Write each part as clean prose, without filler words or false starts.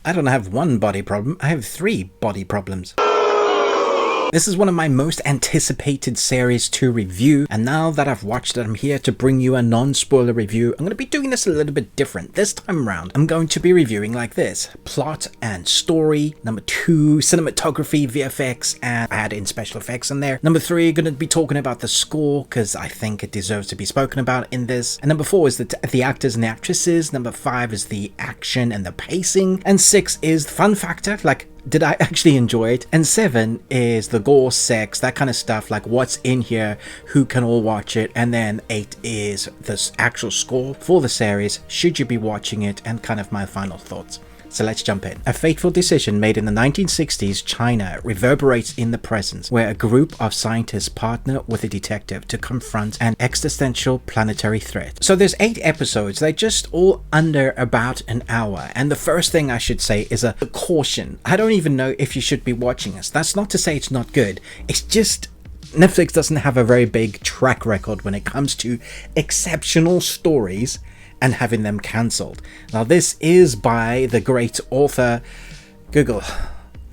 I don't have one body problem, I have 3 body problems. This is one of my most anticipated series to review, and now that I've watched it, I'm here to bring you a non-spoiler review. I'm going to be doing this a little bit different. This time around, I'm going to be reviewing like this: plot and story. Number 2, cinematography, VFX, and add in special effects in there. Number 3, going to be talking about the score, because I think it deserves to be spoken about in this. And number 4 is the actors and the actresses. Number 5 is the action and the pacing. And 6 is the fun factor, like, did I actually enjoy it? And 7 is the gore, sex, that kind of stuff, like what's in here, who can all watch it. And then 8 is the actual score for the series, should you be watching it, and kind of my final thoughts. So let's jump in. A fateful decision made in the 1960s China reverberates in the present, where a group of scientists partner with a detective to confront an existential planetary threat. So there's 8 episodes. They're just all under about an hour. And the first thing I should say is a caution. I don't even know if you should be watching this. That's not to say it's not good. It's just Netflix doesn't have a very big track record when it comes to exceptional stories and having them cancelled. Now this is by the great author, Google,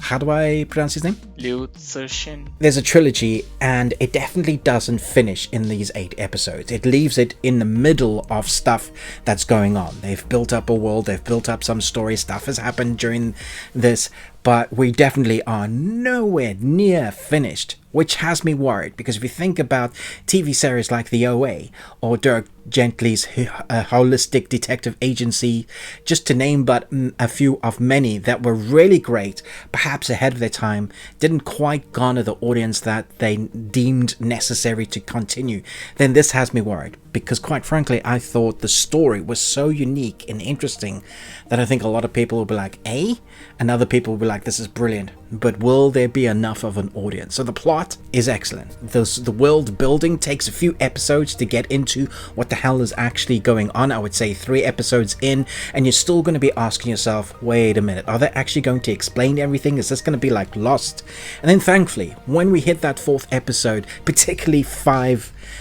how do I pronounce his name? Liu Cixin. There's a trilogy, and it definitely doesn't finish in these 8 episodes. It leaves it in the middle of stuff that's going on. They've built up a world, they've built up some story, stuff has happened during this, but we definitely are nowhere near finished, which has me worried, because if you think about TV series like The OA or Dirk Gently's Holistic Detective Agency, just to name but a few of many that were really great, perhaps ahead of their time, didn't quite garner the audience that they deemed necessary to continue, then this has me worried. Because quite frankly, I thought the story was so unique and interesting that I think a lot of people will be like, eh? And other people will be like, this is brilliant. But will there be enough of an audience? So the plot is excellent. The world building takes a few episodes to get into what the hell is actually going on. I would say 3 episodes in, and you're still going to be asking yourself, wait a minute, are they actually going to explain everything? Is this going to be like Lost? And then thankfully, when we hit that 4th episode, particularly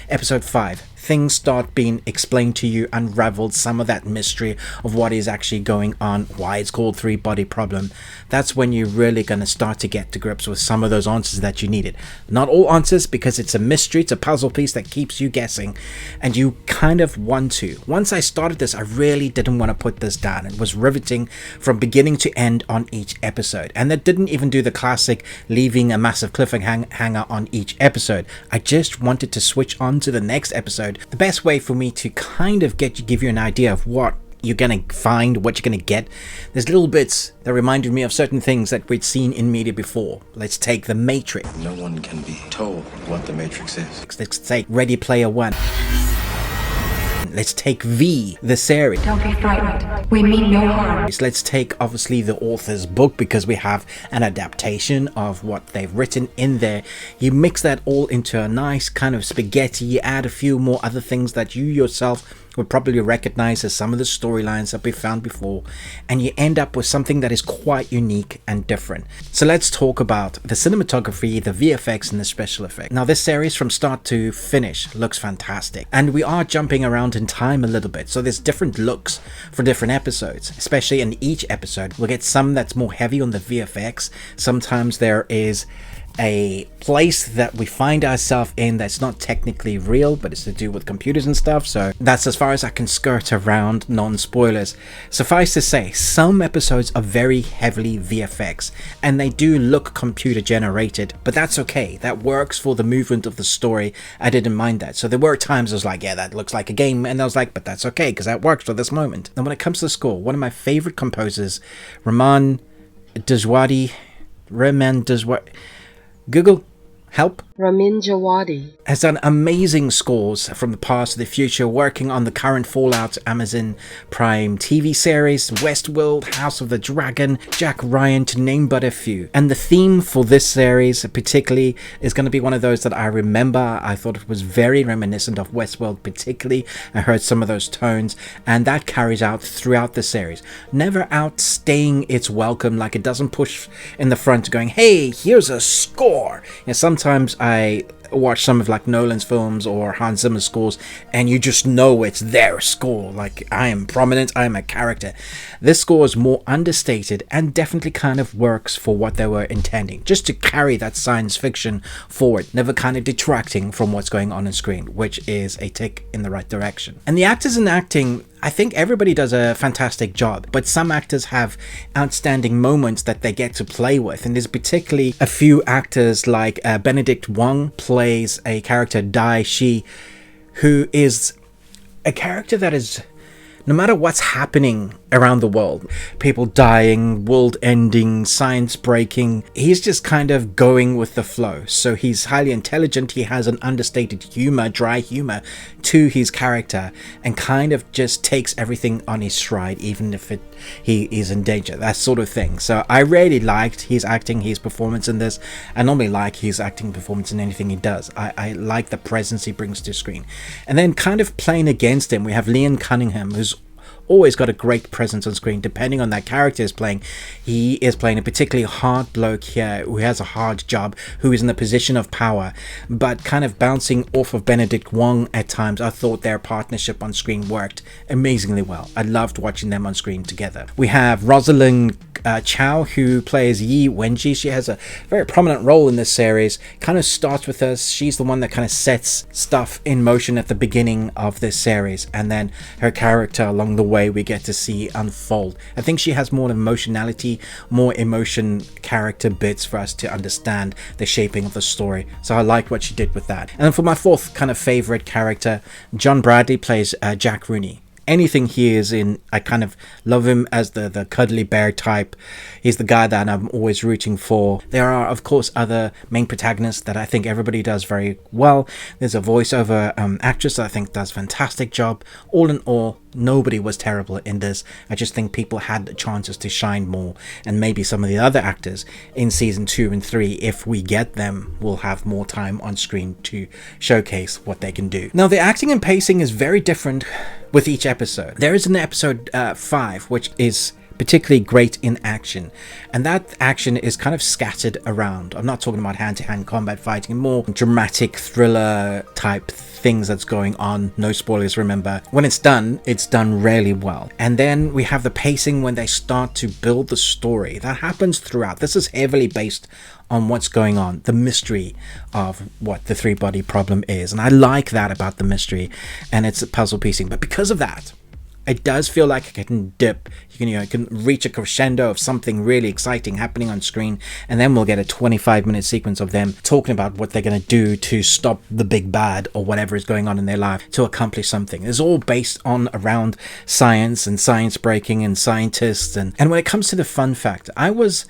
episode 5, things start being explained to you, unraveled, some of that mystery of what is actually going on, why it's called 3 body problem. That's when you're really going to start to get to grips with some of those answers that you needed. Not all answers, because it's a mystery, it's a puzzle piece that keeps you guessing, and you kind of want to. Once I started this, I really didn't want to put this down. It was riveting from beginning to end on each episode, and that didn't even do the classic leaving a massive cliffhanger on each episode. I just wanted to switch on to the next episode. The best way for me to kind of give you an idea of what you're gonna find, what you're gonna get, there's little bits that reminded me of certain things that we'd seen in media before. Let's take The Matrix. No one can be told what the Matrix is. Let's take Ready Player One. Let's take V, the series. Don't be frightened. We mean no harm. Let's take obviously the author's book, because we have an adaptation of what they've written in there. You mix that all into a nice kind of spaghetti. You add a few more other things that you yourself would probably recognize as some of the storylines that we found before, and you end up with something that is quite unique and different. So let's talk about the cinematography, the VFX, and the special effects. Now this series from start to finish looks fantastic, and we are jumping around in time a little bit, so there's different looks for different episodes. Especially in each episode we'll get some that's more heavy on the VFX. Sometimes there is a place that we find ourselves in that's not technically real, but it's to do with computers and stuff, so that's as far as I can skirt around non-spoilers. Suffice to say, some episodes are very heavily VFX, and they do look computer generated, but that's okay. That works for the movement of the story. I didn't mind that. So there were times I was like, yeah, that looks like a game, and I was like, but that's okay, because that works for this moment. And when it comes to the score, one of my favorite composers, Raman Djawadi, Google, help. Ramin Djawadi has done amazing scores from the past to the future, working on the current Fallout Amazon Prime TV series, Westworld, House of the Dragon, Jack Ryan, to name but a few. And the theme for this series particularly is going to be one of those that I remember. I thought it was very reminiscent of Westworld particularly. I heard some of those tones, and that carries out throughout the series. Never outstaying its welcome, like it doesn't push in the front going, hey, here's a score. Sometimes I watch some of like Nolan's films or Hans Zimmer's scores, and you just know it's their score. Like, I am prominent, I am a character. This score is more understated and definitely kind of works for what they were intending, just to carry that science fiction forward, never kind of detracting from what's going on screen, which is a tick in the right direction. And the actors in acting, I think everybody does a fantastic job, but some actors have outstanding moments that they get to play with, and there's particularly a few actors like Benedict Wong plays a character, Dai Shi, who is a character that is, no matter what's happening around the world, people dying, world ending, science breaking, he's just kind of going with the flow. So he's highly intelligent, he has an understated humor, dry humor to his character, and kind of just takes everything on his stride, even if he is in danger, that sort of thing. So I really liked his acting, his performance in this. I normally like his acting performance in anything he does. I like the presence he brings to screen. And then kind of playing against him, we have Liam Cunningham, who's always got a great presence on screen. Depending on that character is playing, he is playing a particularly hard bloke here who has a hard job, who is in a position of power, but kind of bouncing off of Benedict Wong at times. I thought their partnership on screen worked amazingly well. I loved watching them on screen together. We have Rosalind Chow, who plays Yi Wenji. She has a very prominent role in this series. Kind of starts with us. She's the one that kind of sets stuff in motion at the beginning of this series, and then her character along the way we get to see unfold. I think she has more emotionality, more emotion character bits for us to understand the shaping of the story. So I liked what she did with that. And then for my fourth kind of favorite character, John Bradley plays Jack Rooney. Anything he is in, I kind of love him as the cuddly bear type. He's the guy that I'm always rooting for. There are, of course, other main protagonists that I think everybody does very well. There's a voiceover actress that I think does a fantastic job. All in all, nobody was terrible in this. I just think people had the chances to shine more, and maybe some of the other actors in season 2 and 3, if we get them, will have more time on screen to showcase what they can do. Now, the acting and pacing is very different with each episode. There is an episode 5 which is particularly great in action, and that action is kind of scattered around. I'm not talking about hand-to-hand combat fighting, more dramatic thriller type things that's going on. No spoilers, remember. When it's done really well. And then we have the pacing when they start to build the story. That happens throughout. This is heavily based on what's going on, the mystery of what the three-body problem is, and I like that about the mystery, and it's puzzle piecing. But because of that, it does feel like it can dip. You can reach a crescendo of something really exciting happening on screen, and then we'll get a 25-minute sequence of them talking about what they're going to do to stop the big bad or whatever is going on in their life to accomplish something. It's all based on around science and science breaking and scientists. And when it comes to the fun factor, I was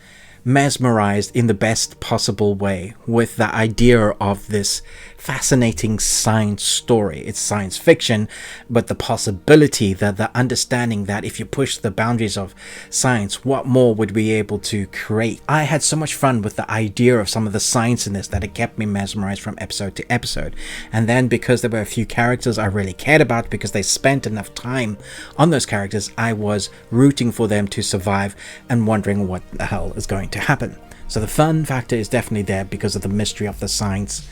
mesmerized in the best possible way with the idea of this fascinating science story. It's science fiction, but the possibility, that the understanding that if you push the boundaries of science, what more would we be able to create? I had so much fun with the idea of some of the science in this that it kept me mesmerized from episode to episode. And then because there were a few characters I really cared about, because they spent enough time on those characters, I was rooting for them to survive and wondering what the hell is going to happen. So the fun factor is definitely there because of the mystery of the science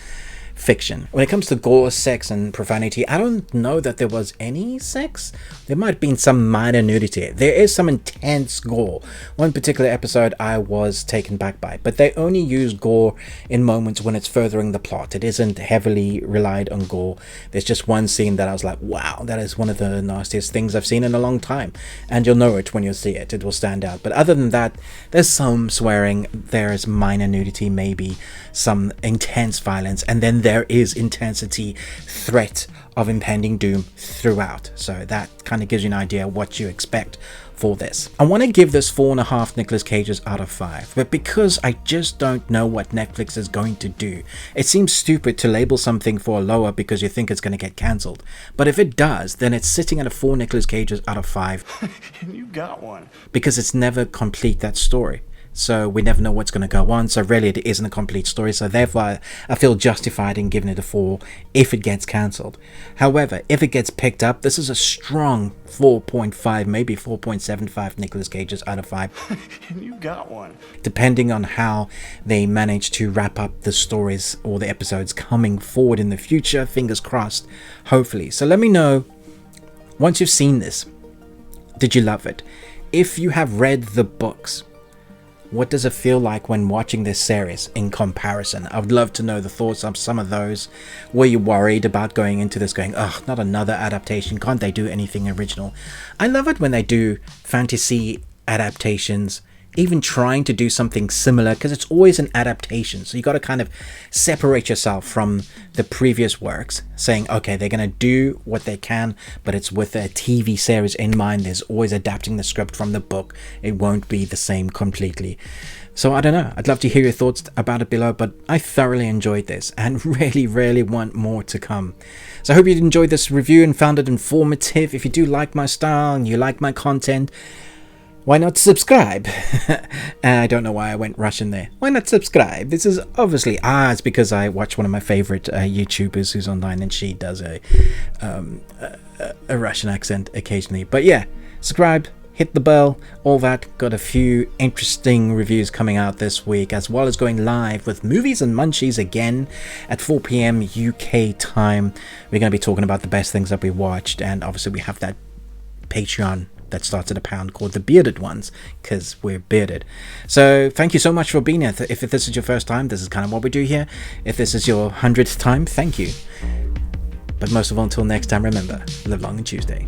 fiction. When it comes to gore, sex, and profanity, I don't know that there was any sex. There might have been some minor nudity. There is some intense gore. One particular episode I was taken back by, but they only use gore in moments when it's furthering the plot. It isn't heavily relied on gore. There's just one scene that I was like, wow, that is one of the nastiest things I've seen in a long time. And you'll know it when you see it. It will stand out. But other than that, there's some swearing, there's minor nudity, maybe some intense violence, and then there is intensity, threat of impending doom throughout. So that kind of gives you an idea what you expect for this. I want to give this 4.5 Nicolas Cages out of 5, but because I just don't know what Netflix is going to do, it seems stupid to label something for a lower because you think it's going to get cancelled. But if it does, then it's sitting at a 4 Nicolas Cages out of 5. You got one. Because it's never complete that story. so we never know what's going to go on. So really it isn't a complete story, so therefore I feel justified in giving it a 4 if it gets cancelled. However, if it gets picked up, this is a strong 4.5, maybe 4.75 Nicolas Cages out of 5. You got one. Depending on how they manage to wrap up the stories or the episodes coming forward in the future. Fingers crossed, hopefully. So let me know, once you've seen this, did you love it? If you have read the books, what does it feel like when watching this series in comparison? I would love to know the thoughts of some of those. Were you worried about going into this going, oh, not another adaptation, can't they do anything original? I love it when they do fantasy adaptations, even trying to do something similar, because it's always an adaptation, so you got to kind of separate yourself from the previous works, saying, okay, they're going to do what they can, but it's with a TV series in mind. There's always adapting the script from the book. It won't be the same completely. So I don't know, I'd love to hear your thoughts about it below, but I thoroughly enjoyed this and really want more to come. So I hope you enjoyed this review and found it informative. If you do like my style and you like my content, why not subscribe? I don't know why I went Russian there. Why not subscribe? This is obviously, it's because I watch one of my favorite YouTubers who's online, and she does a Russian accent occasionally. But yeah, subscribe, hit the bell, all that. Got a few interesting reviews coming out this week, as well as going live with Movies and Munchies again at 4 p.m. UK time. We're going to be talking about the best things that we watched, and obviously we have that Patreon that starts at £1 called The Bearded Ones, because we're bearded. So thank you so much for being here. If this is your first time, this is kind of what we do here. If this is your 100th time, thank you. But most of all, until next time, remember, live long and Tuesday.